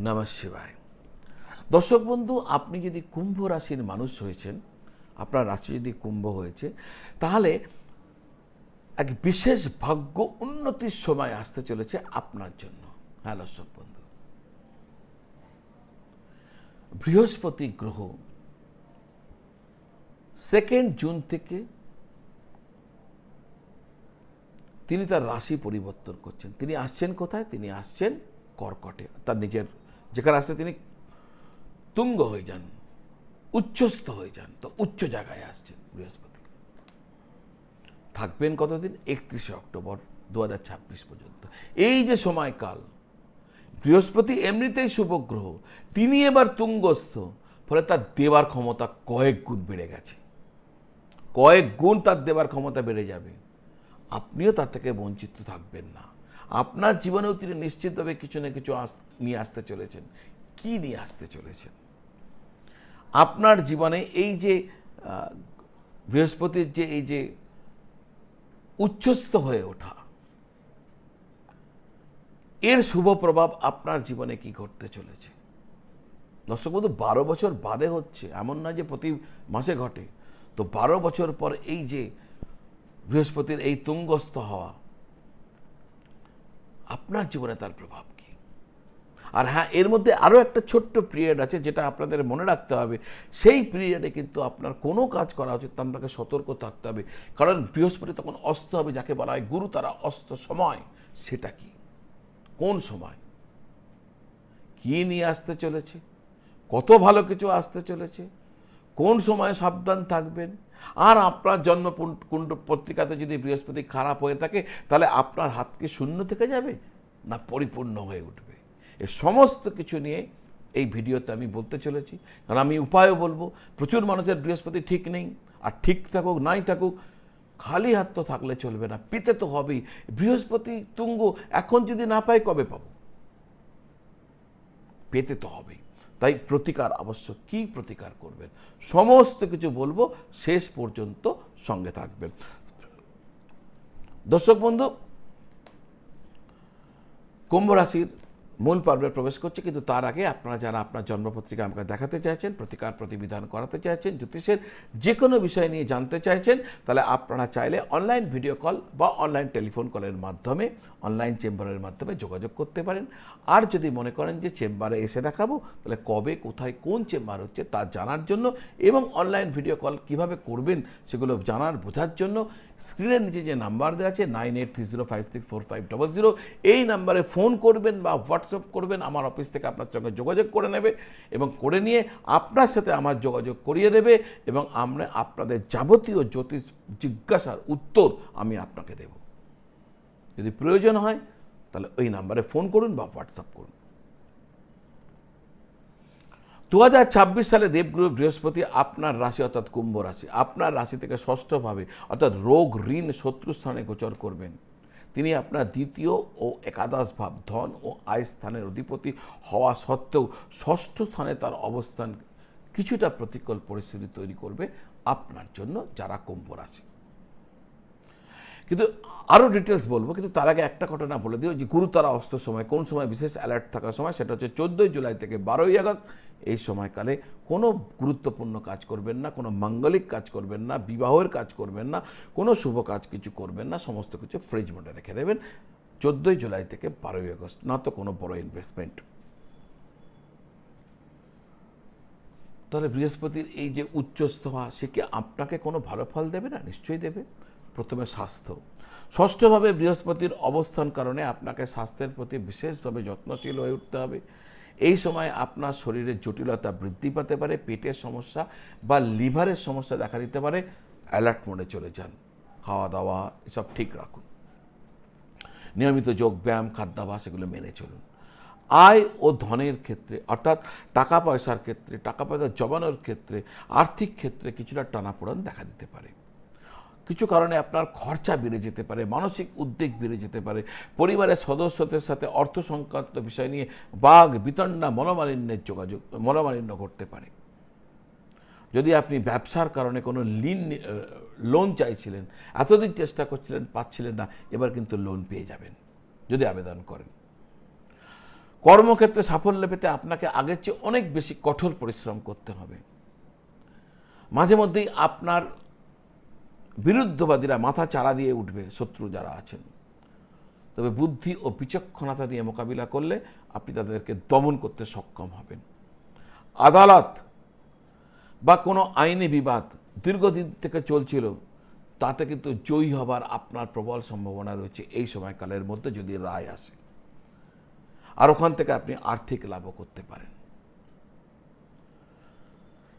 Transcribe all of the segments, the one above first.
নমঃ শিবায়। দর্শক বন্ধু, আপনি যদি কুম্ভ রাশির মানুষ হয়েছেন, আপনার রাশি যদি কুম্ভ হয়েছে, তাহলে এক বিশেষ ভাগ্য উন্নতির সময় আসতে চলেছে আপনার জন্য। হ্যাঁ দর্শক বন্ধু, বৃহস্পতি গ্রহ 2 জুন থেকে তিনি তার রাশি পরিবর্তন করছেন। তিনি আসছেন কোথায়? তিনি আসছেন কর্কটে। তার নিজের যেখানে আসছে তিনি তুঙ্গ হয়ে যান, উচ্চস্থ হয়ে যান। তো উচ্চ জায়গায় আসছেন বৃহস্পতি। থাকবেন কতদিন? 31শে অক্টোবর 2026 পর্যন্ত। এই যে সময়কাল, বৃহস্পতি এমনিতেই শুভগ্রহ, তিনি এবার তুঙ্গস্থ, ফলে তার দেবার ক্ষমতা কয়েক গুণ বেড়ে গেছে। কয়েক গুণ তার দেবার ক্ষমতা বেড়ে যাবে। আপনিও তার থেকে বঞ্চিত থাকবেন না। আপনার জীবনেও তিনি নিশ্চিতভাবে কিছু না কিছু নিয়ে আসতে চলেছেন। কি নিয়ে আসতে চলেছেন? আপনার জীবনে এই যে বৃহস্পতির যে এই যে উচ্চস্থ হয়ে ওঠা, এর শুভ প্রভাব আপনার জীবনে কি ঘটতে চলেছে? দর্শক বন্ধু, 12 বছর বাদে হচ্ছে, এমন নয় যে প্রতি মাসে ঘটে। তো 12 বছর পর এই যে বৃহস্পতির এই তুঙ্গস্থ হওয়া, আপনার জীবনে তার প্রভাব কি? আর হ্যাঁ, এর মধ্যে আরও একটা ছোট্ট পিরিয়ড আছে যেটা আপনাদের মনে রাখতে হবে। সেই পিরিয়ডে কিন্তু আপনার কোনো কাজ করা উচিত, আপনাকে সতর্ক থাকতে হবে। কারণ বৃহস্পতি তখন অস্ত হবে, যাকে বলা হয় গুরু তারা অস্ত সময়। সেটা কি? কোন সময়? কি নিয়ে আসতে চলেছে? কত ভালো কিছু আসতে চলেছে? কোন সময় সাবধান থাকবেন? আর আপনার জন্ম কুণ্ড পত্রিকাতে যদি বৃহস্পতি খারাপ হয়ে থাকে, তাহলে আপনার হাত কি শূন্য থেকে যাবে না পরিপূর্ণ হয়ে উঠবে? এ সমস্ত কিছু নিয়ে এই ভিডিওতে আমি বলতে চলেছি। কারণ আমি উপায়ও বলবো। প্রচুর মানুষের বৃহস্পতি ঠিক নেই, আর ঠিক থাকুক নাই থাকুক, খালি হাত তো থাকলে চলবে না, পেতে তো হবেই। বৃহস্পতি তুঙ্গ এখন যদি না পাই, কবে পাবো? পেতে তো হবেই। তাই প্রতিকার আবশ্যক। কি প্রতিকার করবেন সমস্ত কিছু বলবো, শেষ পর্যন্ত সঙ্গে থাকবেন। দর্শক বন্ধু, কুম্ভ রাশির মূল পর্বে প্রবেশ করছে, কিন্তু তার আগে আপনারা যারা আপনার জন্মপত্রিকা আমাকে দেখাতে চাইছেন, প্রতিকার প্রতিবিধান করাতে চাইছেন, জ্যোতিষের যে কোনো বিষয় নিয়ে জানতে চাইছেন, তাহলে আপনারা চাইলে অনলাইন ভিডিও কল বা অনলাইন টেলিফোন কলের মাধ্যমে, অনলাইন চেম্বারের মাধ্যমে যোগাযোগ করতে পারেন। আর যদি মনে করেন যে চেম্বারে এসে দেখাবো, তাহলে কবে, কোথায়, কোন চেম্বার হচ্ছে তা জানার জন্য এবং অনলাইন ভিডিও কল কিভাবে করবেন সেগুলো জানার বোঝার জন্য স্ক্রিনের নিচে যে নাম্বার দেওয়া আছে 9830564500, এই নাম্বারে ফোন করবেন বা হোয়াটসঅ্যাপ করবেন। আমার অফিস থেকে আপনার সঙ্গে যোগাযোগ করে নেবে এবং করে নিয়ে আপনার সাথে আমার যোগাযোগ করিয়ে দেবে, এবং আমরা আপনাদের যাবতীয় জ্যোতিষ জিজ্ঞাসার উত্তর আমি আপনাকে দেব। যদি প্রয়োজন হয় তাহলে ওই নাম্বারে ফোন করুন বা হোয়াটসঅ্যাপ করুন। 2026 সালে দেবগুরু বৃহস্পতি আপনার রাশি অর্থাৎ কুম্ভ রাশি, আপনার রাশি থেকে ষষ্ঠভাবে অর্থাৎ রোগ, ঋণ, শত্রুস্থানে গোচর করবেন। তিনি আপনার দ্বিতীয় ও একাদশ ভাব ধন ও আয় স্থানের অধিপতি হওয়া সত্ত্বেও ষষ্ঠ স্থানে তার অবস্থান কিছুটা প্রতিকূল পরিস্থিতি তৈরি করবে আপনার জন্য, যারা কুম্ভ রাশি। কিন্তু আরও ডিটেলস বলবো, কিন্তু তার আগে একটা ঘটনা বলে দিও যে গুরুতারা অস্ত সময়, কোন সময় বিশেষ অ্যালার্ট থাকার সময়, সেটা হচ্ছে 14 জুলাই থেকে 12ই আগস্ট। এই সময়কালে কোনো গুরুত্বপূর্ণ কাজ করবেন না, কোনো মাঙ্গলিক কাজ করবেন না, বিবাহের কাজ করবেন না, কোনো শুভ কাজ কিছু করবেন না। সমস্ত কিছু ফ্রিজ মোডে রেখে দেবেন 14 জুলাই থেকে 12ই আগস্ট। না তো কোনো বড় ইনভেস্টমেন্ট। তাহলে বৃহস্পতির এই যে উচ্চস্থ হওয়া, সে কি আপনাকে কোনো ভালো ফল দেবে না? নিশ্চয়ই দেবে। প্রথমে স্বাস্থ্য। ষষ্ঠভাবে বৃহস্পতির অবস্থান কারণে আপনাকে স্বাস্থ্যের প্রতি বিশেষভাবে যত্নশীল হয়ে উঠতে হবে। এই সময় আপনার শরীরের জটিলতা বৃদ্ধি পেতে পারে, পেটের সমস্যা বা লিভারের সমস্যা দেখা দিতে পারে। অ্যালার্ট মোডে চলে যান, খাওয়া দাওয়া এসব ঠিক রাখুন, নিয়মিত যোগব্যায়াম, খাদ্যাভ্যাস এগুলো মেনে চলুন। আয় ও ধনের ক্ষেত্রে অর্থাৎ টাকা পয়সার ক্ষেত্রে, টাকা পয়সা জমানোর ক্ষেত্রে, আর্থিক ক্ষেত্রে কিছুটা টানাপোড়েন দেখা দিতে পারে। কিছু কারণে আপনার খরচা বেড়ে যেতে পারে, মানসিক উদ্বেগ বেড়ে যেতে পারে। পরিবারের সদস্যদের সাথে অর্থ সংক্রান্ত বিষয় নিয়ে বাঘ বিতণ্ডা, মনোমালিন্য ঘটতে পারে। যদি আপনি ব্যবসার কারণে কোনো লোন চাইছিলেন, এতদিন চেষ্টা করছিলেন, পাচ্ছিলেন না, এবার কিন্তু লোন পেয়ে যাবেন যদি আবেদন করেন। কর্মক্ষেত্রে সাফল্য পেতে আপনাকে আগের চেয়ে অনেক বেশি কঠোর পরিশ্রম করতে হবে। মাঝে মধ্যেই আপনার বিরুদ্ধবাদীরা মাথা চাড়া দিয়ে উঠবে, শত্রু যারা আছেন। তবে বুদ্ধি ও বিচক্ষণতা দিয়ে মোকাবিলা করলে আপনি তাদেরকে দমন করতে সক্ষম হবেন। আদালত বা কোনো আইনি বিবাদ দীর্ঘদিন থেকে চলছিল, তাতে কিন্তু জয়ী হবার আপনার প্রবল সম্ভাবনা রয়েছে এই সময়কালের মধ্যে, যদি রায় আসে। আর ওখান থেকে আপনি আর্থিক লাভও করতে পারেন।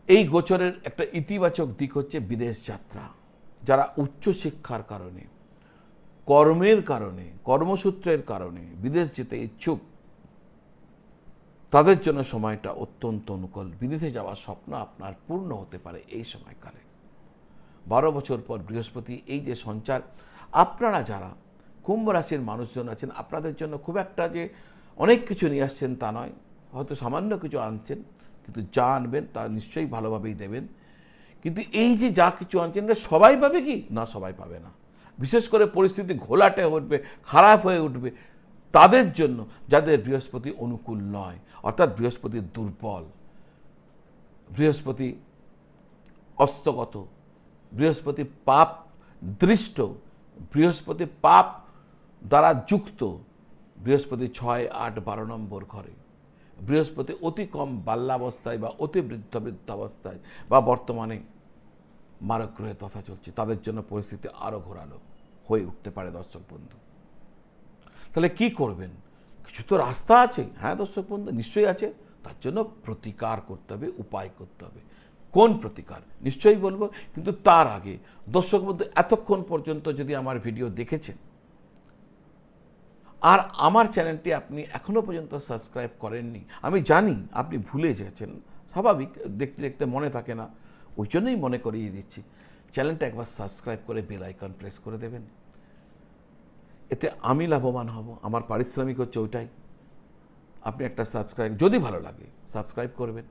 এই গোচরের একটা ইতিবাচক দিক হচ্ছে বিদেশ যাত্রা। যারা উচ্চশিক্ষার কারণে, কর্মের কারণে, কর্মসূত্রের কারণে বিদেশ যেতে ইচ্ছুক, তাদের জন্য সময়টা অত্যন্ত অনুকূল। বিদেশে যাওয়ার স্বপ্ন আপনার পূর্ণ হতে পারে এই সময়কালে। 12 বছর পর বৃহস্পতি এই যে সঞ্চার, আপনারা যারা কুম্ভ রাশির মানুষজন আছেন, আপনাদের জন্য খুব একটা যে অনেক কিছু নিয়ে আসছেন তা নয়, হয়তো সামান্য কিছু আনছেন, কিন্তু যা আনবেন তা নিশ্চয়ই ভালোভাবেই দেবেন। কিন্তু এই যে যা কিছু আনছেন, সবাই পাবে কি না? সবাই পাবে না। বিশেষ করে পরিস্থিতি ঘোলাটে উঠবে, খারাপ হয়ে উঠবে তাদের জন্য, যাদের বৃহস্পতি অনুকূল নয়, অর্থাৎ বৃহস্পতি দুর্বল, বৃহস্পতি অস্তগত, বৃহস্পতি পাপ দৃষ্ট, বৃহস্পতি পাপ দ্বারা যুক্ত, বৃহস্পতি 6, 8, 12 নম্বর ঘরে, বৃহস্পতি অতি কম বাল্যাবস্থায় বা অতি বৃদ্ধাবস্থায় বা বর্তমানে মারক গ্রহে দশা চলছে, তাদের জন্য পরিস্থিতি আরও ঘোরালো হয়ে উঠতে পারে। দর্শক বন্ধু, তাহলে কি করবেন? কিছু তো রাস্তা আছে। হ্যাঁ দর্শক বন্ধু, নিশ্চয়ই আছে। তার জন্য প্রতিকার করতে হবে, উপায় করতে হবে। কোন প্রতিকার নিশ্চয়ই বলবো, কিন্তু তার আগে দর্শক বন্ধু, এতক্ষণ পর্যন্ত যদি আমার ভিডিও দেখেছেন আর আমার চ্যানেলটি আপনি এখনো পর্যন্ত সাবস্ক্রাইব করেননি, আমি জানি আপনি ভুলে গেছেন, স্বাভাবিক, দেখতে দেখতে মনে থাকে না, ওই জন্যই মনে করিয়ে দিচ্ছি। চ্যানেলটা একবার সাবস্ক্রাইব করে বেল আইকন প্রেস করে দেবেন। এতে আমি লাভবান হব, আমার পারিশ্রমিক হচ্ছে ওইটাই। আপনি একটা সাবস্ক্রাইব, যদি ভালো লাগে সাবস্ক্রাইব করবেন,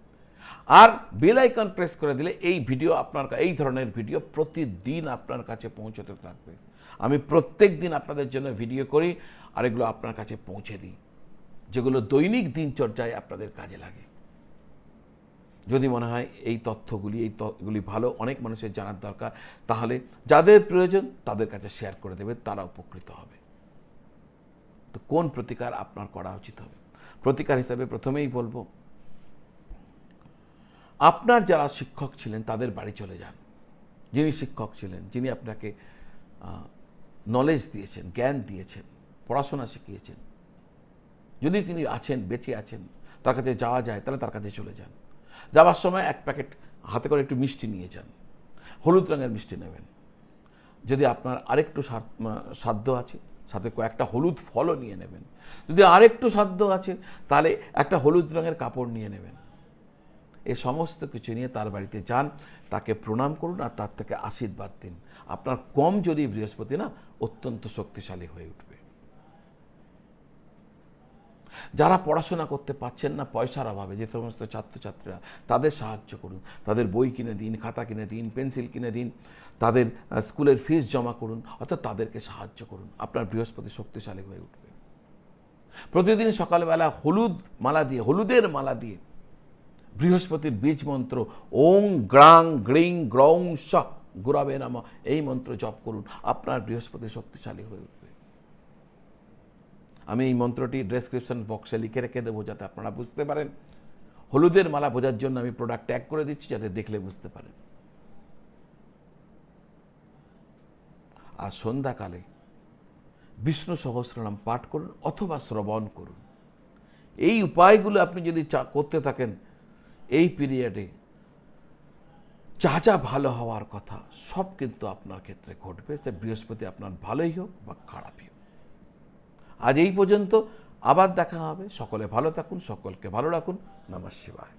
আর বেল আইকন প্রেস করে দিলে এই ভিডিও আপনার, এই ধরনের ভিডিও প্রতিদিন আপনার কাছে পৌঁছতে থাকবে। আমি প্রত্যেক দিন আপনাদের জন্য ভিডিও করি আর এগুলো আপনার কাছে পৌঁছে দিই, যেগুলো দৈনিক দিনচর্যায় আপনাদের কাজে লাগে। যদি মনে হয় এই তথ্যগুলি, এগুলি ভালো, অনেক মানুষের জানার দরকার, তাহলে যাদের প্রয়োজন তাদের কাছে শেয়ার করে দেবে, তারা উপকৃত হবে। তো কোন প্রতিকার আপনার করা উচিত হবে? প্রতিকার হিসাবে প্রথমেই বলবো, আপনার যারা শিক্ষক ছিলেন তাদের বাড়ি চলে যান। যিনি শিক্ষক ছিলেন, যিনি আপনাকে নলেজ দিয়েছেন, জ্ঞান দিয়েছেন, পড়াশোনা শিখিয়েছেন, যদি তিনি আছেন, বেঁচে আছেন, তার কাছে যাওয়া যায়, তাহলে তার কাছে চলে যান। যাওয়ার সময় এক প্যাকেট হাতে করে একটু মিষ্টি নিয়ে যান, হলুদ রঙের মিষ্টি নেবেন। যদি আপনার আরেকটু সাধ্য আছে, সাথে কয়েকটা হলুদ ফলও নিয়ে নেবেন। যদি আরেকটু সাধ্য আছে, তাহলে একটা হলুদ রঙের কাপড় নিয়ে নেবেন। এই সমস্ত কিছু নিয়ে তার বাড়িতে যান, তাকে প্রণাম করুন আর তার থেকে আশীর্বাদ দিন। আপনার কম যদি বৃহস্পতি না, অত্যন্ত শক্তিশালী হয়ে উঠবে। যারা পড়াশোনা করতে পারছেন না পয়সার অভাবে, যে সমস্ত ছাত্রছাত্রীরা, তাদের সাহায্য করুন। তাদের বই কিনে দিন, খাতা কিনে দিন, পেন্সিল কিনে দিন, তাদের স্কুলের ফিস জমা করুন, অর্থাৎ তাদেরকে সাহায্য করুন। আপনার বৃহস্পতি শক্তিশালী হয়ে উঠবে। প্রতিদিন সকালবেলা হলুদের মালা দিয়ে বৃহস্পতির বীজ মন্ত্র ওং গ্রাং গ্রিং গ্রৌং স গুরাবে নমঃ, এই মন্ত্র জপ করুন। আপনার বৃহস্পতি শক্তিশালী হয়ে উঠবে। আমি এই মন্ত্রটি ডেসক্রিপশন বক্সে লিখে রেখে দেবো, যাতে আপনারা বুঝতে পারেন। হলুদের মালা বোঝার জন্য আমি প্রোডাক্ট ট্যাগ করে দিচ্ছি, যাতে দেখলে বুঝতে পারেন। আর সন্ধ্যাকালে বিষ্ণু সহস্রনাম পাঠ করুন অথবা শ্রবণ করুন। এই উপায়গুলো আপনি যদি করতে থাকেন, এই পিরিয়ডে যা যা ভালো হওয়ার কথা সব কিন্তু আপনার ক্ষেত্রে ঘটবে। সে বৃহস্পতি আপনার ভালোই হোক বা খারাপই হোক। আজ এই পর্যন্ত, আবার দেখা হবে। সকলে ভালো থাকুন, সকলকে ভালো রাখুন। নমঃ শিবায়।